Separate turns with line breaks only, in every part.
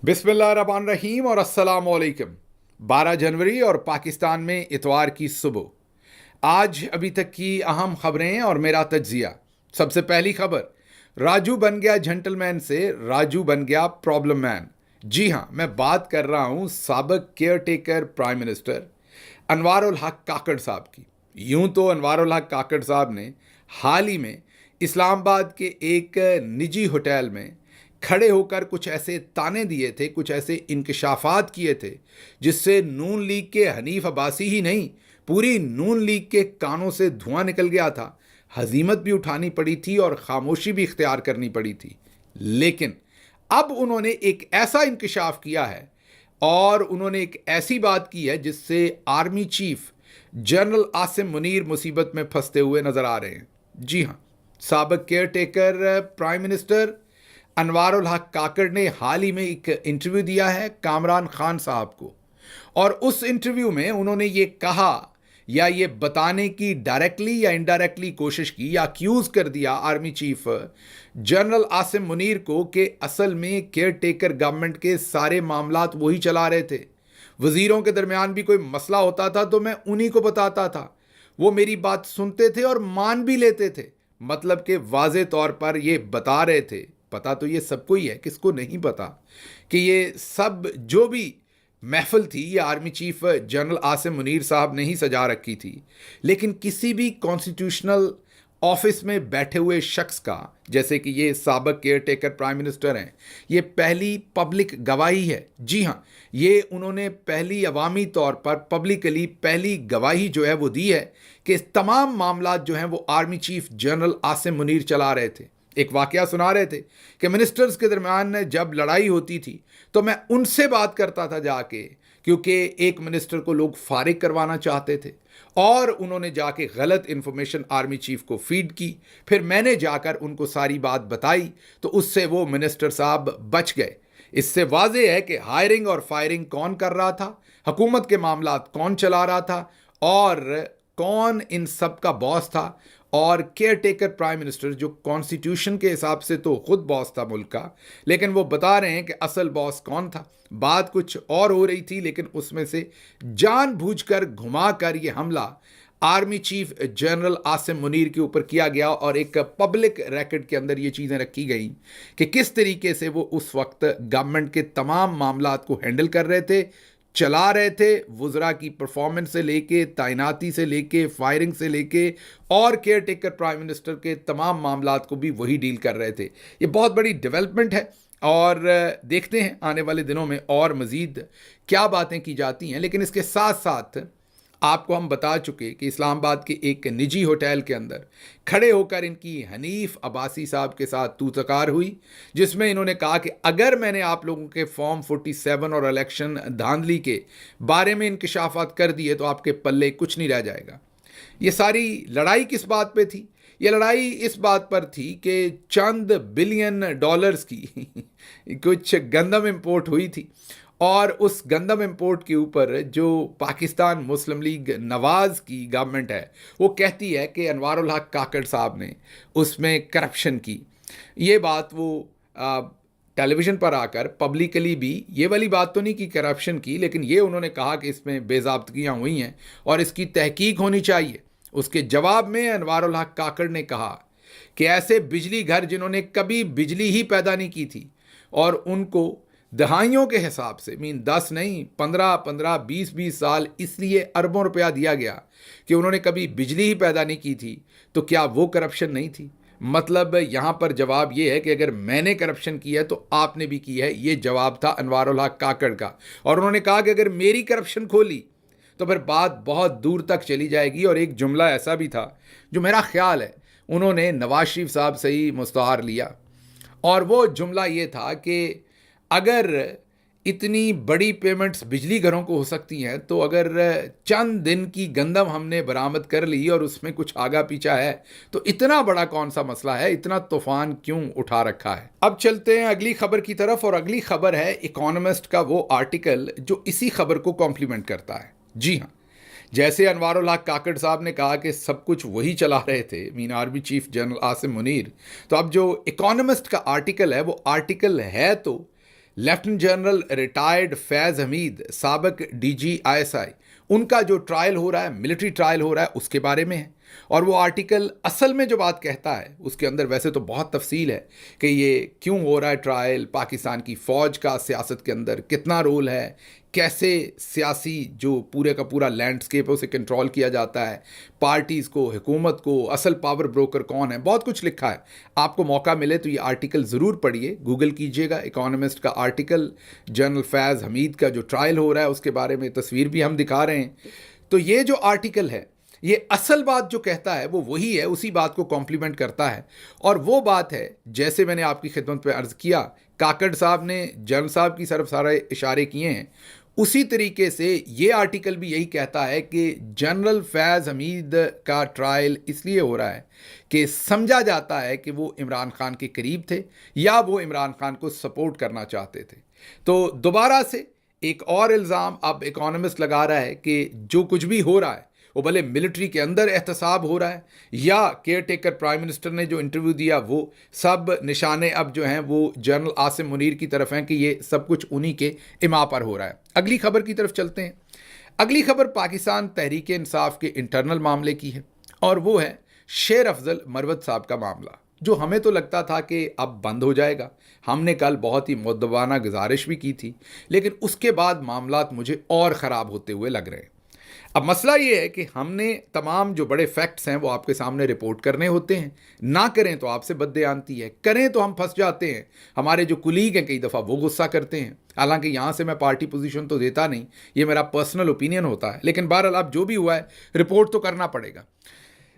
बिस्मिल्लाहिर्रहमानिर्रहीम और अस्सलाम वालेकुम। 12 जनवरी और पाकिस्तान में इतवार की सुबह। आज अभी तक की अहम खबरें और मेरा तज्जिया। सबसे पहली खबर, राजू बन गया जेंटलमैन से राजू बन गया प्रॉब्लम मैन। जी हाँ, मैं बात कर रहा हूँ साबिक केयर टेकर प्राइम मिनिस्टर अनवार उल हक काकड़ साहब की। यूं तो अनवार उल हक काकड़ साहब ने हाल ही में इस्लामाबाद के एक निजी होटल में खड़े होकर कुछ ऐसे ताने दिए थे, कुछ ऐसे इंकशाफात किए थे जिससे नून लीग के हनीफ अब्बासी ही नहीं, पूरी नून लीग के कानों से धुआं निकल गया था। हजीमत भी उठानी पड़ी थी और खामोशी भी इख्तियार करनी पड़ी थी। लेकिन अब उन्होंने एक ऐसा इंकशाफ किया है और उन्होंने एक ऐसी बात की है जिससे army chief general Asim Munir मुसीबत में फंसते हुए नजर आ रहे हैं। जी हाँ, साबिक केयर टेकर प्राइम मिनिस्टर अनवार उल हक काकड़ ने हाल ही में एक इंटरव्यू दिया है कामरान खान साहब को, और उस इंटरव्यू में उन्होंने ये कहा या ये बताने की डायरेक्टली या इनडायरेक्टली कोशिश की या अक्यूज कर दिया army chief general Asim Munir को कि असल में केयर टेकर गवर्नमेंट के सारे मामलात वही चला रहे थे। वजीरों के दरमियान भी कोई मसला होता था तो मैं उन्हीं को बताता था, वो मेरी बात सुनते थे और मान भी लेते थे। मतलब कि वाजे तौर पर ये बता रहे थे, पता तो ये सबको ही है, किसको नहीं पता कि ये सब जो भी महफिल थी ये army chief general Asim Munir साहब ने ही सजा रखी थी। लेकिन किसी भी कॉन्स्टिट्यूशनल ऑफिस में बैठे हुए शख्स का, जैसे कि ये साबिक केयर टेकर प्राइम मिनिस्टर हैं, ये पहली पब्लिक गवाही है। जी हाँ, ये उन्होंने पहली अवामी तौर पर पब्लिकली पहली गवाही जो है वो दी है कि तमाम मामलात जो हैं वो army chief general Asim Munir चला रहे थे। एक वाकया सुना रहे थे कि मिनिस्टर्स के दरमियान जब लड़ाई होती थी तो मैं उनसे बात करता था जाके, क्योंकि एक मिनिस्टर को लोग फारिग करवाना चाहते थे और उन्होंने जाके गलत इंफॉर्मेशन आर्मी चीफ को फीड की। फिर मैंने जाकर उनको सारी बात बताई तो उससे वो मिनिस्टर साहब बच गए। इससे वाज़ेह है कि हायरिंग और फायरिंग कौन कर रहा था, हुकूमत के मामलात कौन चला रहा था और कौन इन सब का बॉस था। और केयर टेकर प्राइम मिनिस्टर जो कॉन्स्टिट्यूशन के हिसाब से तो खुद बॉस था मुल्क का, लेकिन वो बता रहे हैं कि असल बॉस कौन था। बात कुछ और हो रही थी, लेकिन उसमें से जानबूझकर घुमाकर ये हमला army chief general Asim Munir के ऊपर किया गया और एक पब्लिक रिकॉर्ड के अंदर ये चीज़ें रखी गई कि किस तरीके से वो उस वक्त गवर्नमेंट के तमाम मामलात को हैंडल कर रहे थे, चला रहे थे। वुज़रा की परफॉर्मेंस से लेके, तैनाती से लेके, फायरिंग से लेके और केयर टेकर प्राइम मिनिस्टर के तमाम मामलात को भी वही डील कर रहे थे। ये बहुत बड़ी डेवलपमेंट है और देखते हैं आने वाले दिनों में और मज़ीद क्या बातें की जाती हैं। लेकिन इसके साथ साथ आपको हम बता चुके कि इस्लामाबाद के एक निजी होटल के अंदर खड़े होकर इनकी हनीफ अब्बासी साहब के साथ तू तकार हुई, जिसमें इन्होंने कहा कि अगर मैंने आप लोगों के फॉर्म 47 और इलेक्शन धांधली के बारे में इंकशाफात कर दिए तो आपके पल्ले कुछ नहीं रह जाएगा। ये सारी लड़ाई किस बात पे थी? ये लड़ाई इस बात पर थी कि चंद बिलियन डॉलर्स की कुछ गंदम इंपोर्ट हुई थी और उस गंदम इंपोर्ट के ऊपर जो पाकिस्तान मुस्लिम लीग नवाज़ की गवर्नमेंट है वो कहती है कि अनवार उल हक काकड़ साहब ने उसमें करप्शन की। ये बात वो टेलीविज़न पर आकर पब्लिकली भी ये वाली बात तो नहीं कि करप्शन की, लेकिन ये उन्होंने कहा कि इसमें बेज़ाब्तगियाँ हुई हैं और इसकी तहकीक होनी चाहिए। उसके जवाब में अनवार उल हक काकड़ ने कहा कि ऐसे बिजली घर जिन्होंने कभी बिजली ही पैदा नहीं की थी और उनको दहाइयों के हिसाब से 10 नहीं 15-15 20-20 साल इसलिए अरबों रुपया दिया गया कि उन्होंने कभी बिजली ही पैदा नहीं की थी, तो क्या वो करप्शन नहीं थी? मतलब यहाँ पर जवाब ये है कि अगर मैंने करप्शन की है तो आपने भी की है। ये जवाब था अनवार उल हक काकड़ का। और उन्होंने कहा कि अगर मेरी करप्शन खोली तो फिर बात बहुत दूर तक चली जाएगी। और एक जुमला ऐसा भी था जो मेरा ख्याल है उन्होंने नवाज शरीफ साहब से ही मुस्तआर लिया, और वो जुमला ये था कि अगर इतनी बड़ी पेमेंट्स बिजली घरों को हो सकती हैं तो अगर चंद दिन की गंदम हमने बरामद कर ली और उसमें कुछ आगा पीछा है तो इतना बड़ा कौन सा मसला है, इतना तूफान क्यों उठा रखा है। अब चलते हैं अगली खबर की तरफ, और अगली खबर है इकोनॉमिस्ट का वो आर्टिकल जो इसी खबर को कॉम्प्लीमेंट करता है। जी हाँ, जैसे अनवार उल हक काकड़ साहब ने कहा कि सब कुछ वही चला रहे थे, mean army chief general Asim Munir, तो अब जो इकोनॉमिस्ट का आर्टिकल है वो आर्टिकल है तो लेफ्टिनेंट जनरल रिटायर्ड फैज़ हमीद, साबिक DG ISI, उनका जो ट्रायल हो रहा है, मिलिट्री ट्रायल हो रहा है, उसके बारे में है। और वो आर्टिकल असल में जो बात कहता है उसके अंदर वैसे तो बहुत तफसील है कि ये क्यों हो रहा है ट्रायल, पाकिस्तान की फ़ौज का सियासत के अंदर कितना रोल है, कैसे सियासी जो पूरे का पूरा लैंडस्केप है उसे कंट्रोल किया जाता है, पार्टीज़ को, हुकूमत को, असल पावर ब्रोकर कौन है, बहुत कुछ लिखा है। आपको मौका मिले तो ये आर्टिकल ज़रूर पढ़िए, गूगल कीजिएगा, इकोनॉमिस्ट का आर्टिकल, जनरल फैज़ हमीद का जो ट्रायल हो रहा है उसके बारे में तस्वीर भी हम दिखा रहे हैं। तो ये जो आर्टिकल है, ये असल बात जो कहता है वो वही है, उसी बात को कॉम्प्लीमेंट करता है। और वो बात है, जैसे मैंने आपकी खिदमत पे अर्ज़ किया, काकड़ साहब ने जनरल साहब की तरफ सारे इशारे किए हैं, उसी तरीके से ये आर्टिकल भी यही कहता है कि जनरल फैज़ हमीद का ट्रायल इसलिए हो रहा है कि समझा जाता है कि वो इमरान खान के करीब थे या वो इमरान खान को सपोर्ट करना चाहते थे। तो दोबारा से एक और इल्ज़ाम अब इकोनॉमिस्ट लगा रहा है कि जो कुछ भी हो रहा है वो भले मिलिट्री के अंदर एहतसाब हो रहा है या केयर टेकर प्राइम मिनिस्टर ने जो इंटरव्यू दिया, वो सब निशाने अब जो हैं वो जनरल आसिम मुनीर की तरफ हैं कि ये सब कुछ उन्हीं के इमा पर हो रहा है। अगली खबर की तरफ चलते हैं। अगली खबर पाकिस्तान तहरीक इंसाफ के इंटरनल मामले की है और वो है शेर अफजल मरवत साहब का मामला, जो हमें तो लगता था कि अब बंद हो जाएगा। हमने कल बहुत ही मुद्दबाना गुजारिश भी की थी, लेकिन उसके बाद मामलात मुझे और ख़राब होते हुए लग रहे हैं। अब मसला ये है कि हमने तमाम जो बड़े फैक्ट्स हैं वो आपके सामने रिपोर्ट करने होते हैं, ना करें तो आपसे बददयानती है, करें तो हम फंस जाते हैं। हमारे जो कुलीग हैं कई दफ़ा वो गुस्सा करते हैं, हालांकि यहाँ से मैं पार्टी पोजीशन तो देता नहीं, ये मेरा पर्सनल ओपिनियन होता है, लेकिन बहरहाल अब जो भी हुआ है रिपोर्ट तो करना पड़ेगा।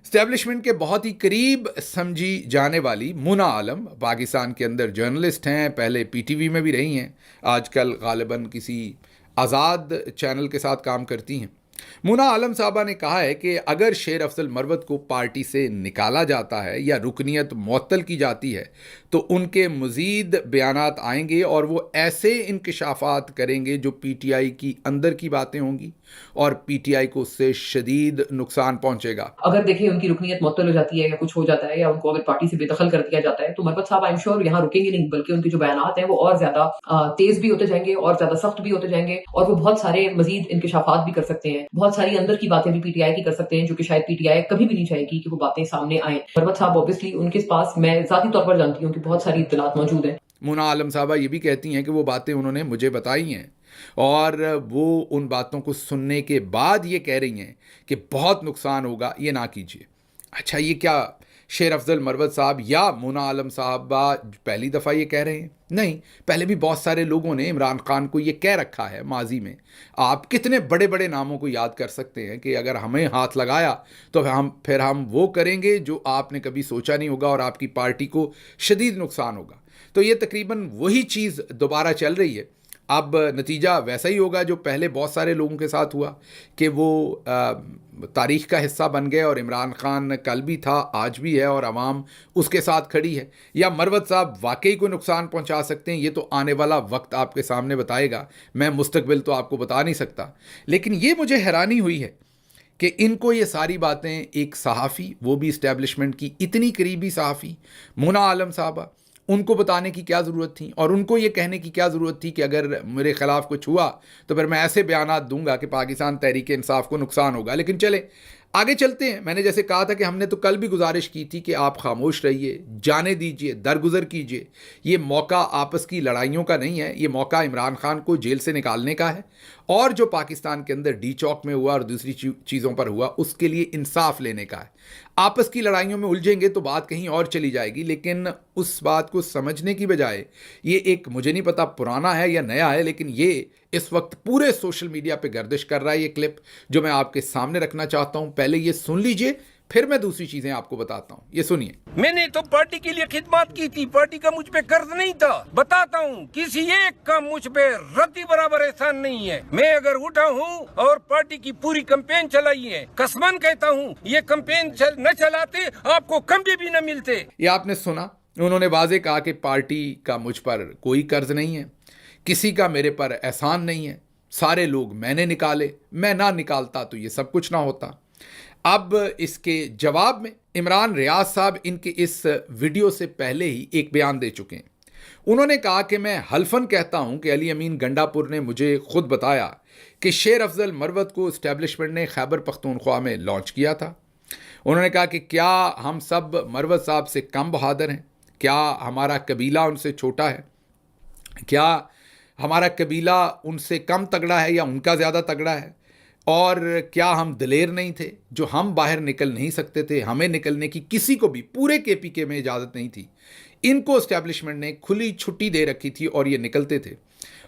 इस्टेब्लिशमेंट के बहुत ही करीब समझी जाने वाली मुना आलम पाकिस्तान के अंदर जर्नलिस्ट हैं, पहले PTV में भी रही हैं, आजकल गालिबन किसी आज़ाद चैनल के साथ काम करती हैं। मुना आलम साहबा ने कहा है कि अगर शेर अफजल मरवत को पार्टी से निकाला जाता है या रुकनीत मुअत्तल की जाती है तो उनके मज़ीद बयानात आएंगे और वो ऐसे इंकशाफात करेंगे जो PTI की अंदर की बातें होंगी और PTI को उससे शदीद नुकसान पहुंचेगा।
अगर देखिए उनकी रुकनीत मुअत्तल हो जाती है या कुछ हो जाता है या उनको अगर पार्टी से बेदखल कर दिया जाता है तो मरवत साहब आई एम श्योर यहाँ रुकेंगे नहीं, बल्कि उनके जो बयानात हैं वो और ज्यादा तेज भी होते जाएंगे और ज्यादा सख्त भी होते जाएंगे और वो बहुत सारे मजीद इंकशाफात भी कर सकते हैं, बहुत सारी अंदर की बातें भी PTI की कर सकते हैं जो कि शायद PTI कभी भी नहीं चाहेगी कि वो बातें सामने आए। मरवत साहब ऑब्वियसली उनके पास मैं जाती तौर पर जानती हूँ कि बहुत सारी इत्तलात मौजूद है।
मुना आलम साहबा ये भी कहती हैं कि वो बातें उन्होंने मुझे बताई हैं और वो उन बातों को सुनने के बाद ये कह रही हैं कि बहुत नुकसान होगा, ये ना कीजिए। अच्छा, ये क्या शेर अफजल मरवत साहब या मुना आलम साहबा पहली दफ़ा ये कह रहे हैं? नहीं, पहले भी बहुत सारे लोगों ने इमरान खान को ये कह रखा है माजी में। आप कितने बड़े बड़े नामों को याद कर सकते हैं कि अगर हमें हाथ लगाया तो फिर हम वो करेंगे जो आपने कभी सोचा नहीं होगा और आपकी पार्टी को शदीद नुकसान होगा। तो ये तकरीबन वही चीज़ दोबारा चल रही है। अब नतीजा वैसा ही होगा जो पहले बहुत सारे लोगों के साथ हुआ कि वो तारीख़ का हिस्सा बन गए और इमरान खान कल भी था, आज भी है और अवाम उसके साथ खड़ी है। या मरवत साहब वाकई को नुकसान पहुंचा सकते हैं, ये तो आने वाला वक्त आपके सामने बताएगा, मैं मुस्तकबिल तो आपको बता नहीं सकता। लेकिन ये मुझे हैरानी हुई है कि इनको ये सारी बातें एक सहाफ़ी, वो भी इस्टेब्लिशमेंट की इतनी करीबी सहाफ़ी मुना आलम साहबा, उनको बताने की क्या ज़रूरत थी और उनको ये कहने की क्या ज़रूरत थी कि अगर मेरे ख़िलाफ़ कुछ हुआ तो फिर मैं ऐसे बयानात दूंगा कि पाकिस्तान तहरीक इंसाफ को नुकसान होगा। लेकिन चले आगे चलते हैं। मैंने जैसे कहा था कि हमने तो कल भी गुजारिश की थी कि आप खामोश रहिए, जाने दीजिए, दरगुजर कीजिए। ये मौका आपस की लड़ाइयों का नहीं है, ये मौका इमरान खान को जेल से निकालने का है और जो पाकिस्तान के अंदर डी चौक में हुआ और दूसरी चीज़ों पर हुआ उसके लिए इंसाफ लेने का है। आपस की लड़ाइयों में उलझेंगे तो बात कहीं और चली जाएगी, लेकिन उस बात को समझने की बजाय ये एक, मुझे नहीं पता पुराना है या नया है, लेकिन ये इस वक्त पूरे सोशल मीडिया पे गर्दिश कर रहा है ये क्लिप जो मैं आपके सामने रखना चाहता हूं। पहले ये सुन लीजिए, फिर मैं दूसरी चीजें आपको बताता हूं। ये सुनिए।
मैंने तो पार्टी के लिए खिदमत की थी, पार्टी का मुझ पे कर्ज नहीं था। बताता हूँ, किसी एक का मुझ पे रत्ती बराबर एहसान नहीं है। मैं अगर उठा हूँ और पार्टी की पूरी कैंपेन चलाई है, कसमन कहता हूँ ये कैंपेन न चलाते आपको कभी भी न मिलते।
ये आपने सुना, उन्होंने वाजे कहा कि पार्टी का मुझ पर कोई कर्ज नहीं है, किसी का मेरे पर एहसान नहीं है, सारे लोग मैंने निकाले, मैं ना निकालता तो ये सब कुछ ना होता। अब इसके जवाब में इमरान रियाज साहब इनके इस वीडियो से पहले ही एक बयान दे चुके हैं उन्होंने कहा कि मैं हल्फन कहता हूं कि अली अमीन गंडापुर ने मुझे खुद बताया कि शेर अफजल मरवत को इस्टेब्लिशमेंट ने खैबर पख्तूनख्वा में लॉन्च किया था। उन्होंने कहा कि क्या हम सब मरवत साहब से कम बहादुर हैं? क्या हमारा कबीला उनसे छोटा है? क्या हमारा कबीला उनसे कम तगड़ा है या उनका ज़्यादा तगड़ा है? और क्या हम दिलेर नहीं थे जो हम बाहर निकल नहीं सकते थे? हमें निकलने की किसी को भी पूरे केपीके में इजाज़त नहीं थी। इनको इस्टेब्लिशमेंट ने खुली छुट्टी दे रखी थी और ये निकलते थे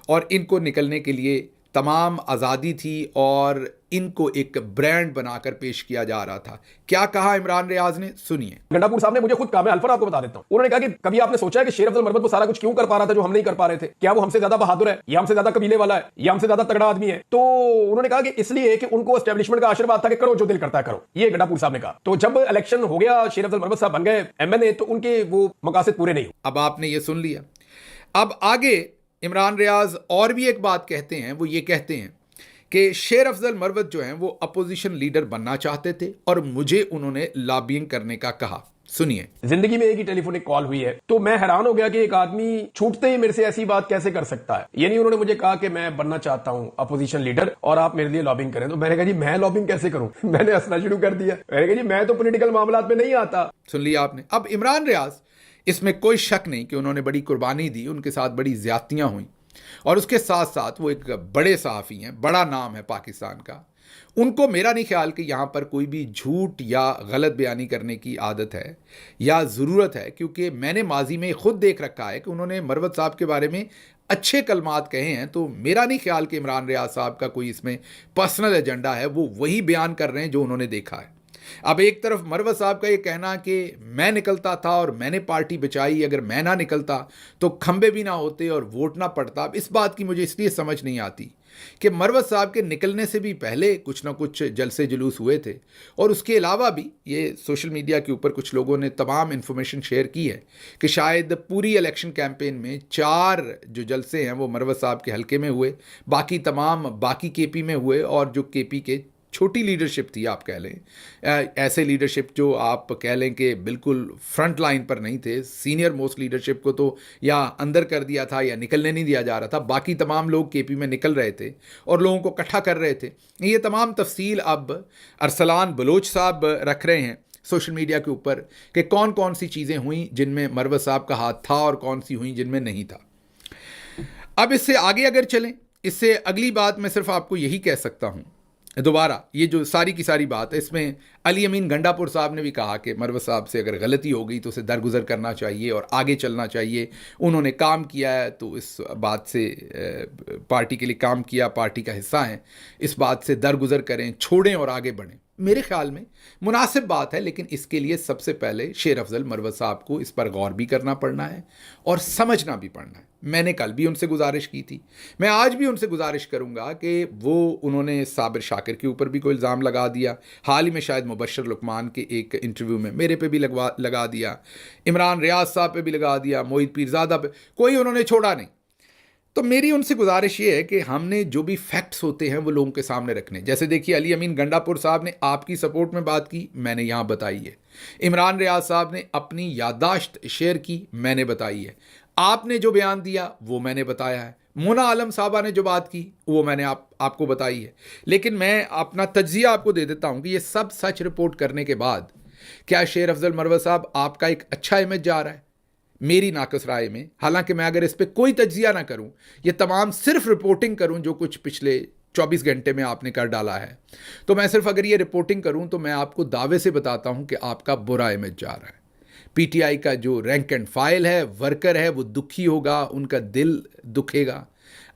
और इनको निकलने के लिए तमाम आज़ादी थी और इनको एक ब्रांड बनाकर पेश किया जा रहा था। क्या कहा इमरान रियाज ने, सुनिए।
गंडापुर साहब ने मुझे खुद कहा, मैं अल्फर आपको बता देता हूं। उन्होंने कहा कि कभी आपने सोचा है कि शेर अफजल मरवत वो सारा कुछ क्यों कर पा रहा था जो हम नहीं कर पा रहे थे? क्या वो हमसे ज्यादा बहादुर है या हमसे ज्यादा कबीले वाला है या हमसे ज्यादा तगड़ा आदमी है? तो उन्होंने कहा कि इसलिए कि उनको एस्टेब्लिशमेंट का आशीर्वाद था कि करो जो दिल करता है करो। ये गंडापुर साहब ने कहा। तो जब इलेक्शन हो गया, शेर अफजल मरवत साहब बन गए एमएनए, तो उनके वो मकासद पूरे नहीं हुए।
अब आपने ये सुन लिया। अब आगे इमरान रियाज और भी एक बात कहते हैं। वो ये कहते हैं कि शेर अफजल मरवत जो हैं वो अपोजिशन लीडर बनना चाहते थे और मुझे उन्होंने लॉबिंग करने का कहा। सुनिए।
जिंदगी में एक ही टेलीफोनिक कॉल हुई है, तो मैं हैरान हो गया कि एक आदमी छूटते ही मेरे से ऐसी बात कैसे कर सकता है। यानी उन्होंने मुझे कहा कि मैं बनना चाहता हूं अपोजिशन लीडर और आप मेरे लिए लॉबिंग करें। तो मैंने कहा जी मैं लॉबिंग कैसे करूं? मैंने हंसना शुरू कर दिया। मैंने कहा जी मैं तो पॉलिटिकल मामलात में नहीं आता।
सुन लिया आपने। अब इमरान रियाज, इसमें कोई शक नहीं कि उन्होंने बड़ी कुर्बानी दी, उनके साथ बड़ी ज्यादतियां हुई और उसके साथ साथ वो एक बड़े सहाफ़ी हैं, बड़ा नाम है पाकिस्तान का। उनको मेरा नहीं ख्याल कि यहाँ पर कोई भी झूठ या गलत बयानी करने की आदत है या ज़रूरत है, क्योंकि मैंने माजी में खुद देख रखा है कि उन्होंने मरवत साहब के बारे में अच्छे कलमात कहे हैं। तो मेरा नहीं ख्याल कि इमरान रियाज साहब का कोई इसमें पर्सनल एजेंडा है, वो वही बयान कर रहे हैं जो उन्होंने देखा है। अब एक तरफ मरवत साहब का ये कहना कि मैं निकलता था और मैंने पार्टी बचाई, अगर मैं ना निकलता तो खंबे भी ना होते और वोट ना पड़ता। अब इस बात की मुझे इसलिए समझ नहीं आती कि मरवत साहब के निकलने से भी पहले कुछ ना कुछ जलसे जुलूस हुए थे और उसके अलावा भी ये सोशल मीडिया के ऊपर कुछ लोगों ने तमाम इन्फॉर्मेशन शेयर की है कि शायद पूरी इलेक्शन कैंपेन में 4 जो जलसे हैं वो मरवत साहब के हल्के में हुए, बाकी तमाम बाकी केपी में हुए और जो केपी के छोटी लीडरशिप थी, आप कह लें ऐसे लीडरशिप जो आप कह लें कि बिल्कुल फ्रंट लाइन पर नहीं थे, सीनियर मोस्ट लीडरशिप को तो या अंदर कर दिया था या निकलने नहीं दिया जा रहा था। बाकी तमाम लोग केपी में निकल रहे थे और लोगों को इकट्ठा कर रहे थे। ये तमाम तफसील अब अरसलान बलोच साहब रख रहे हैं सोशल मीडिया के ऊपर कि कौन कौन सी चीज़ें हुई जिनमें मरवत साहब का हाथ था और कौन सी हुई जिनमें नहीं था। अब इससे आगे अगर चलें, इससे अगली बात मैं सिर्फ आपको यही कह सकता हूँ, दोबारा ये जो सारी की सारी बात है इसमें अली अमीन गंडापुर साहब ने भी कहा कि मरवत साहब से अगर गलती हो गई तो उसे दरगुजर करना चाहिए और आगे चलना चाहिए। उन्होंने काम किया है तो इस बात से पार्टी के लिए काम किया, पार्टी का हिस्सा हैं, इस बात से दरगुजर करें, छोड़ें और आगे बढ़ें। मेरे ख्याल में मुनासिब बात है, लेकिन इसके लिए सबसे पहले शेर अफजल मरवत साहब को इस पर गौर भी करना पड़ना है और समझना भी पड़ना है। मैंने कल भी उनसे गुजारिश की थी, मैं आज भी उनसे गुजारिश करूंगा कि उन्होंने साबिर शाकिर के ऊपर भी कोई इल्ज़ाम लगा दिया, हाल ही में शायद मुबशर लुकमान के एक इंटरव्यू में मेरे पे भी लगा दिया, इमरान रियाज साहब पे भी लगा दिया, मोहित पीरजादा पे, कोई उन्होंने छोड़ा नहीं। तो मेरी उनसे गुजारिश ये है कि हमने जो भी फैक्ट्स होते हैं वो लोगों के सामने रखने। जैसे देखिए, अली अमीन गंडापुर साहब ने आपकी सपोर्ट में बात की, मैंने यहाँ बताई है। इमरान रियाज साहब ने अपनी याददाश्त शेयर की, मैंने बताई है। आपने जो बयान दिया वो मैंने बताया है। मोना आलम साहबा ने जो बात की वो मैंने आपको बताई है। लेकिन मैं अपना तज्जिया आपको दे देता हूँ कि ये सब सच रिपोर्ट करने के बाद क्या शेर अफजल मरवत साहब आपका एक अच्छा इमेज जा रहा है? मेरी नाकस राय में, हालांकि मैं अगर इस पर कोई तज्जिया ना करूं, ये तमाम सिर्फ रिपोर्टिंग करूं जो कुछ पिछले 24 घंटे में आपने कर डाला है, तो मैं सिर्फ अगर ये रिपोर्टिंग करूं तो मैं आपको दावे से बताता हूं कि आपका बुरा इमेज जा रहा है। पीटीआई का जो रैंक एंड फाइल है, वर्कर है, वो दुखी होगा, उनका दिल दुखेगा,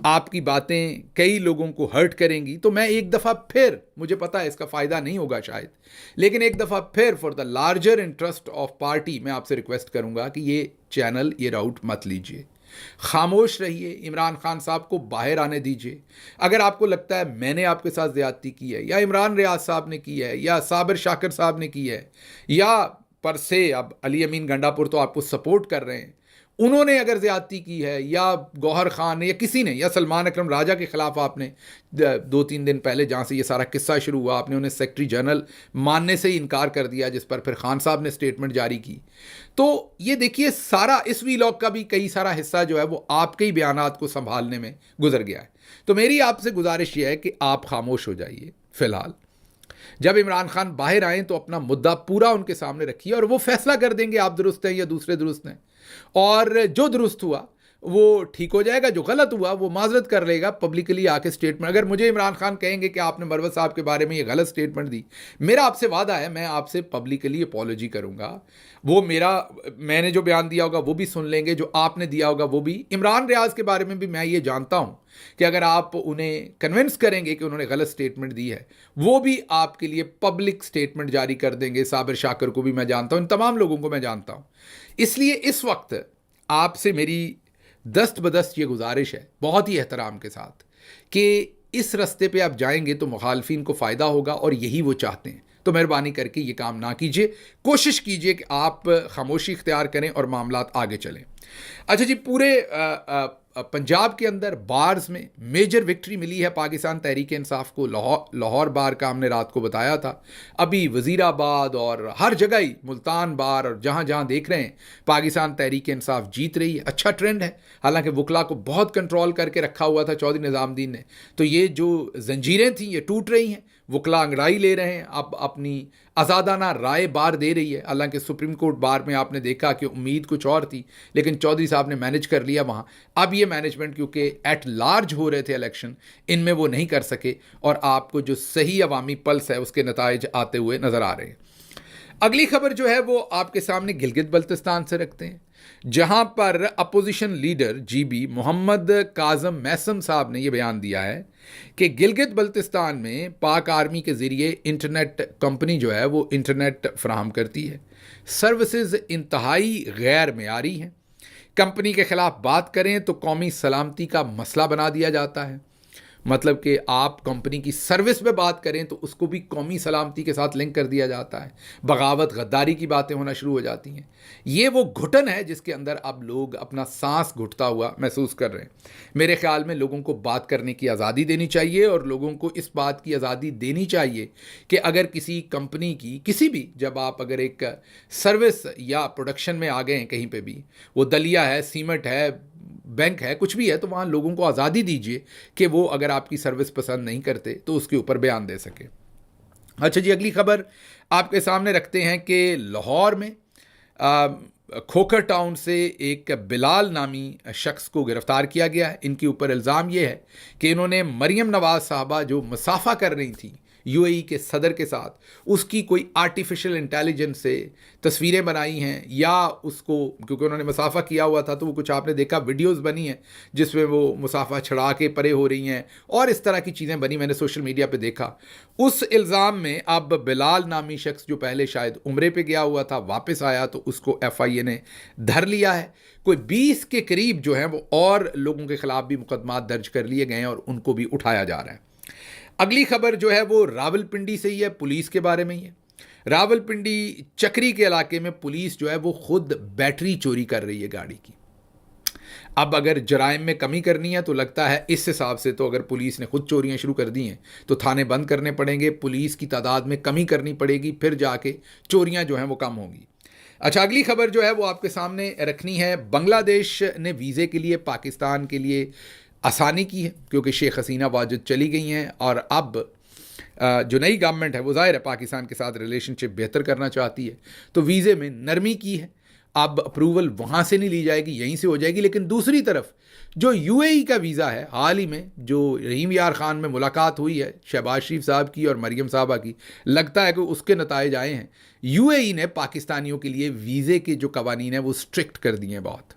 आपकी बातें कई लोगों को हर्ट करेंगी। तो मैं एक दफ़ा फिर, मुझे पता है इसका फ़ायदा नहीं होगा शायद, लेकिन एक दफ़ा फिर for the larger interest of party मैं आपसे रिक्वेस्ट करूंगा कि ये चैनल, ये राउट मत लीजिए, खामोश रहिए, इमरान खान साहब को बाहर आने दीजिए। अगर आपको लगता है मैंने आपके साथ ज़्यादती की है या इमरान रियाज साहब ने की है या साबिर शाकिर साहब ने की है या पर से अब अली अमीन गंडापुर तो आपको सपोर्ट कर रहे हैं, उन्होंने अगर ज़्यादती की है या गौहर खान ने या किसी ने या सलमान अकरम राजा के ख़िलाफ़ आपने 2-3 दिन पहले जहाँ से ये सारा किस्सा शुरू हुआ आपने उन्हें सेक्रेटरी जनरल मानने से ही इनकार कर दिया, जिस पर फिर खान साहब ने स्टेटमेंट जारी की। तो ये देखिए सारा इस वीलॉग का भी कई सारा हिस्सा जो है वो आपके ही बयानात को संभालने में गुजर गया है। तो मेरी आपसे गुजारिश ये है कि आप खामोश हो जाइए फ़िलहाल। जब इमरान खान बाहर आएँ तो अपना मुद्दा पूरा उनके सामने रखिए और वो फैसला कर देंगे आप दुरुस्त हैं या दूसरे दुरुस्त हैं, और जो दुरुस्त हुआ वो ठीक हो जाएगा, जो गलत हुआ वो माजरत कर लेगा पब्लिकली आके स्टेटमेंट। अगर मुझे इमरान खान कहेंगे कि आपने मरवत साहब के बारे में ये गलत स्टेटमेंट दी, मेरा आपसे वादा है मैं आपसे पब्लिकली अपॉलॉजी करूंगा। वो मैंने जो बयान दिया होगा वो भी सुन लेंगे, जो आपने दिया होगा वो भी। इमरान रियाज के बारे में भी मैं ये जानता हूं कि अगर आप उन्हें कन्विंस करेंगे कि उन्होंने गलत स्टेटमेंट दी है, वो भी आपके लिए पब्लिक स्टेटमेंट जारी कर देंगे। साबिर शाकर को भी मैं जानता हूं, इन तमाम लोगों को मैं जानता हूं। इसलिए इस वक्त आपसे मेरी दस्त बदस्त ये गुजारिश है बहुत ही एहतराम के साथ कि इस रस्ते पे आप जाएंगे तो मुखालफिन को फ़ायदा होगा और यही वो चाहते हैं। तो मेहरबानी करके ये काम ना कीजिए, कोशिश कीजिए कि आप खामोशी इख्तियार करें और मामलात आगे चलें। अच्छा जी, पूरे पंजाब के अंदर बार्स में मेजर विक्ट्री मिली है पाकिस्तान तहरीक इंसाफ को। लाहौर बार का हमने रात को बताया था, अभी वज़ीराबाद और हर जगह ही मुल्तान बार और जहाँ जहाँ देख रहे हैं पाकिस्तान तहरीक इंसाफ जीत रही है। अच्छा ट्रेंड है, हालांकि वकला को बहुत कंट्रोल करके रखा हुआ था चौधरी निज़ामुद्दीन ने, तो ये जो जंजीरें थी ये टूट रही हैं, वकला अंगड़ाई ले रहे हैं, अब अपनी आज़ादाना राय बार दे रही है। हालांकि सुप्रीम कोर्ट बार में आपने देखा कि उम्मीद कुछ और थी, लेकिन चौधरी साहब ने मैनेज कर लिया वहाँ। अब ये मैनेजमेंट क्योंकि एट लार्ज हो रहे थे इलेक्शन, इनमें वो नहीं कर सके और आपको जो सही अवामी पल्स है उसके नताइज आते हुए नज़र आ रहे हैं। अगली खबर जो है वो आपके सामने गिलगित बल्तिस्तान से रखते हैं, जहां पर अपोजिशन लीडर जीबी मोहम्मद काजम मैसम साहब ने यह बयान दिया है कि गिलगित बल्तिस्तान में पाक आर्मी के ज़रिए इंटरनेट कंपनी जो है वो इंटरनेट फराहम करती है। सर्विसेज इंतहाई गैर मेयारी हैं। कंपनी के ख़िलाफ़ बात करें तो कौमी सलामती का मसला बना दिया जाता है। मतलब कि आप कंपनी की सर्विस पे बात करें तो उसको भी कौमी सलामती के साथ लिंक कर दिया जाता है। बगावत गद्दारी की बातें होना शुरू हो जाती हैं। ये वो घुटन है जिसके अंदर अब लोग अपना सांस घुटता हुआ महसूस कर रहे हैं। मेरे ख्याल में लोगों को बात करने की आज़ादी देनी चाहिए और लोगों को इस बात की आज़ादी देनी चाहिए कि अगर किसी कंपनी की किसी भी, जब आप अगर एक सर्विस या प्रोडक्शन में आ गए हैं कहीं पर भी, वो दलिया है, सीमेंट है, बैंक है, कुछ भी है, तो वहाँ लोगों को आज़ादी दीजिए कि वो अगर आपकी सर्विस पसंद नहीं करते तो उसके ऊपर बयान दे सके। अच्छा जी, अगली खबर आपके सामने रखते हैं कि लाहौर में खोखर टाउन से एक बिलाल नामी शख्स को गिरफ्तार किया गया है। इनके ऊपर इल्ज़ाम ये है कि इन्होंने मरियम नवाज़ साहबा जो मुसाफा कर रही थी यूएई के सदर के साथ, उसकी कोई आर्टिफिशियल इंटेलिजेंस से तस्वीरें बनाई हैं, या उसको क्योंकि उन्होंने मुसाफा किया हुआ था तो वो कुछ आपने देखा वीडियोस बनी हैं जिसमें वो मुसाफा छड़ा के परे हो रही हैं और इस तरह की चीज़ें बनी, मैंने सोशल मीडिया पे देखा। उस इल्ज़ाम में अब बिलाल नामी शख्स जो पहले शायद उम्रे पे गया हुआ था वापस आया तो उसको FIA ने धर लिया है। कोई 20 के करीब जो हैं वो और लोगों के ख़िलाफ़ भी मुकदमात दर्ज कर लिए गए हैं और उनको भी उठाया जा रहा है। अगली खबर जो है वो रावलपिंडी से ही है, पुलिस के बारे में ही है। रावलपिंडी चक्री के इलाके में पुलिस जो है वो खुद बैटरी चोरी कर रही है गाड़ी की। अब अगर जराइम में कमी करनी है तो लगता है इस हिसाब से तो अगर पुलिस ने खुद चोरियां शुरू कर दी हैं तो थाने बंद करने पड़ेंगे, पुलिस की तादाद में कमी करनी पड़ेगी, फिर जाके चोरियां जो हैं वो कम होंगी। अच्छा, अगली खबर जो है वो आपके सामने रखनी है। बांग्लादेश ने वीज़े के लिए पाकिस्तान के लिए आसानी की है क्योंकि शेख हसीना वाजिद चली गई हैं और अब जो नई गवर्नमेंट है वो ज़ाहिर है पाकिस्तान के साथ रिलेशनशिप बेहतर करना चाहती है, तो वीज़े में नरमी की है। अब अप्रूवल वहाँ से नहीं ली जाएगी, यहीं से हो जाएगी। लेकिन दूसरी तरफ जो UAE का वीज़ा है, हाल ही में जो रहीम यार ख़ान में मुलाकात हुई है शहबाज शरीफ साहब की और मरियम साहबा की, लगता है कि उसके नताइज आए हैं। UAE ने पाकिस्तानियों के लिए वीज़े के जो कवानीन है वो स्ट्रिक्ट कर दिए हैं बहुत।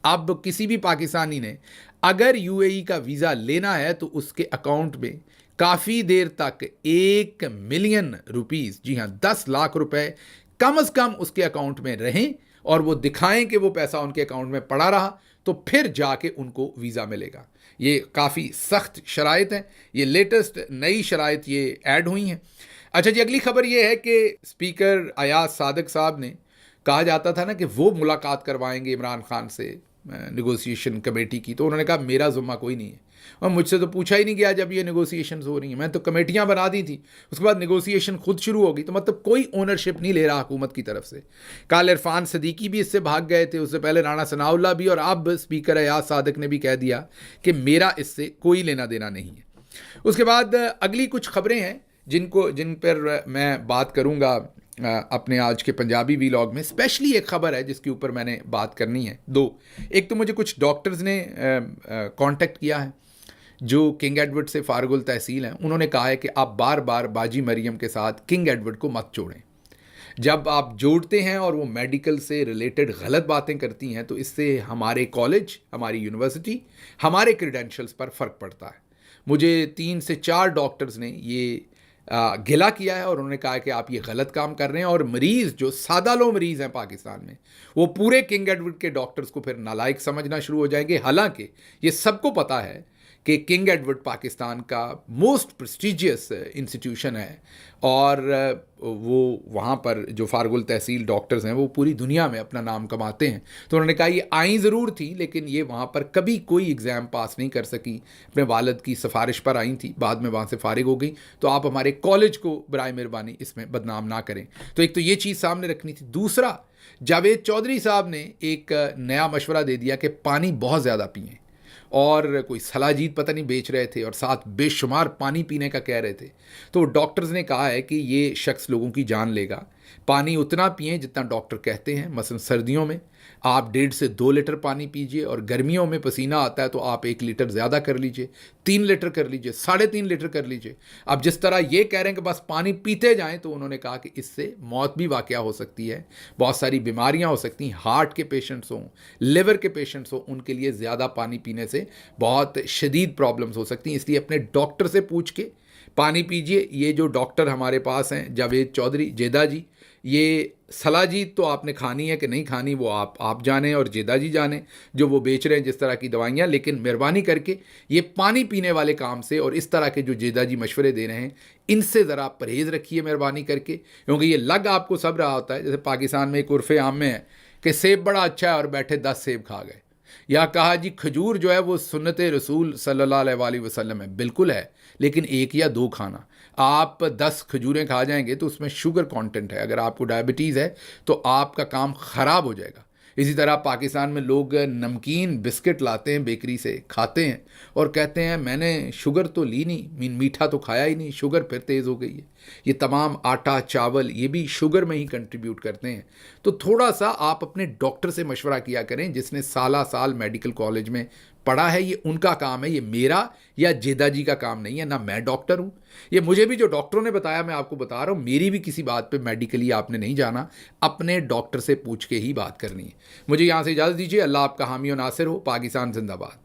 अब किसी भी पाकिस्तानी ने अगर UAE का वीज़ा लेना है तो उसके अकाउंट में काफ़ी देर तक 1 मिलियन रुपीज़, जी हाँ 10 लाख रुपए कम से कम उसके अकाउंट में रहें और वो दिखाएं कि वो पैसा उनके अकाउंट में पड़ा रहा, तो फिर जाके उनको वीज़ा मिलेगा। ये काफ़ी सख्त शराइत हैं, ये लेटेस्ट नई शराइत ये ऐड हुई हैं। अच्छा जी, अगली खबर ये है कि स्पीकर अयाज सादिक साहब ने, कहा जाता था ना कि वो मुलाकात करवाएंगे इमरान खान से, नेगोशिएशन कमेटी की, तो उन्होंने कहा मेरा ज़ुम्मा कोई नहीं है और मुझसे तो पूछा ही नहीं गया जब ये नेगोशिएशंस हो रही हैं। मैं तो कमेटियां बना दी थी, उसके बाद नेगोशिएशन खुद शुरू हो गई, तो मतलब कोई ओनरशिप नहीं ले रहा हुकूमत की तरफ से। कल इरफान सदीकी भी इससे भाग गए थे, उससे पहले राणा सनाउल्लाह भी, और अब स्पीकर अयाज सादिक ने भी कह दिया कि मेरा इससे कोई लेना देना नहीं है। उसके बाद अगली कुछ खबरें हैं जिन पर मैं बात करूँगा अपने आज के पंजाबी वीलॉग में। स्पेशली एक ख़बर है जिसके ऊपर मैंने बात करनी है, दो। एक तो मुझे कुछ डॉक्टर्स ने कांटेक्ट किया है जो किंग एडवर्ड से फारगुल तहसील हैं। उन्होंने कहा है कि आप बार बार बाजी मरियम के साथ किंग एडवर्ड को मत जोड़ें। जब आप जोड़ते हैं और वो मेडिकल से रिलेटेड गलत बातें करती हैं तो इससे हमारे कॉलेज, हमारी यूनिवर्सिटी, हमारे क्रेडेंशियल्स पर फ़र्क पड़ता है। मुझे 3 से 4 डॉक्टर्स ने ये गिला किया है और उन्होंने कहा है कि आप ये गलत काम कर रहे हैं, और मरीज़ जो सादा लो मरीज़ हैं पाकिस्तान में, वो पूरे किंग एडवर्ड के डॉक्टर्स को फिर नालायक समझना शुरू हो जाएंगे। हालांकि ये सबको पता है कि किंग एडवर्ड पाकिस्तान का मोस्ट प्रेस्टिजियस इंस्टीट्यूशन है, और वो वहाँ पर जो फारगुल तहसील डॉक्टर्स हैं वो पूरी दुनिया में अपना नाम कमाते हैं। तो उन्होंने कहा ये आई ज़रूर थी, लेकिन ये वहाँ पर कभी कोई एग्ज़ाम पास नहीं कर सकी, अपने वालिद की सिफारिश पर आई थी, बाद में वहाँ से फारिग हो गई। तो आप हमारे कॉलेज को बराए मेहरबानी इसमें बदनाम ना करें। तो एक तो ये चीज़ सामने रखनी थी। दूसरा, जावेद चौधरी साहब ने एक नया मशवरा दे दिया कि पानी बहुत ज़्यादा पिएँ, और कोई सलाजीत पता नहीं बेच रहे थे और साथ बेशुमार पानी पीने का कह रहे थे। तो डॉक्टर्स ने कहा है कि ये शख्स लोगों की जान लेगा। पानी उतना पिएं जितना डॉक्टर कहते हैं। मसलन सर्दियों में आप 1.5 से 2 लीटर पानी पीजिए, और गर्मियों में पसीना आता है तो आप 1 लीटर ज़्यादा कर लीजिए, 3 लीटर कर लीजिए, 3.5 लीटर कर लीजिए। अब जिस तरह ये कह रहे हैं कि बस पानी पीते जाएं, तो उन्होंने कहा कि इससे मौत भी वाक़या हो सकती है, बहुत सारी बीमारियां हो सकती हैं। हार्ट के पेशेंट्स हों, लिवर के पेशेंट्स हों, उनके लिए ज़्यादा पानी पीने से बहुत शदीद प्रॉब्लम्स हो सकती हैं। इसलिए अपने डॉक्टर से पूछ के पानी पीजिए। ये जो डॉक्टर हमारे पास हैं, जावेद चौधरी, जेदा जी, ये सलाजीत तो आपने खानी है कि नहीं खानी वो आप जाने और जेदा जी जाने, जो वो बेच रहे हैं जिस तरह की दवाइयाँ। लेकिन मेहरबानी करके ये पानी पीने वाले काम से और इस तरह के जो जेदा जी मशवरे दे रहे हैं, इनसे ज़रा परहेज़ रखिए मेहरबानी करके, क्योंकि ये लग आपको सब रहा होता है। जैसे पाकिस्तान में एक उर्फ़े आम में है कि सेब बड़ा अच्छा है और बैठे 10 सेब खा गए, या कहा जी खजूर जो है वो सुन्नत रसूल सल्लल्लाहु अलैहि वसल्लम है। बिल्कुल है, लेकिन 1 या 2 खाना। आप 10 खजूरें खा जाएंगे तो उसमें शुगर कंटेंट है, अगर आपको डायबिटीज़ है तो आपका काम ख़राब हो जाएगा। इसी तरह पाकिस्तान में लोग नमकीन बिस्किट लाते हैं बेकरी से, खाते हैं और कहते हैं मैंने शुगर तो ली नहीं, मीठा तो खाया ही नहीं, शुगर फिर तेज़ हो गई है। ये तमाम आटा, चावल, ये भी शुगर में ही कंट्रीब्यूट करते हैं। तो थोड़ा सा आप अपने डॉक्टर से मशवरा किया करें, जिसने साल मेडिकल कॉलेज में पढ़ा है। ये उनका काम है, ये मेरा या जेदा जी का काम नहीं है। ना मैं डॉक्टर हूँ, ये मुझे भी जो डॉक्टरों ने बताया मैं आपको बता रहा हूँ। मेरी भी किसी बात पे मेडिकली आपने नहीं जाना, अपने डॉक्टर से पूछ के ही बात करनी है। मुझे यहाँ से इजाज़त दीजिए। अल्लाह आपका हामी और नासिर हो। पाकिस्तान जिंदाबाद।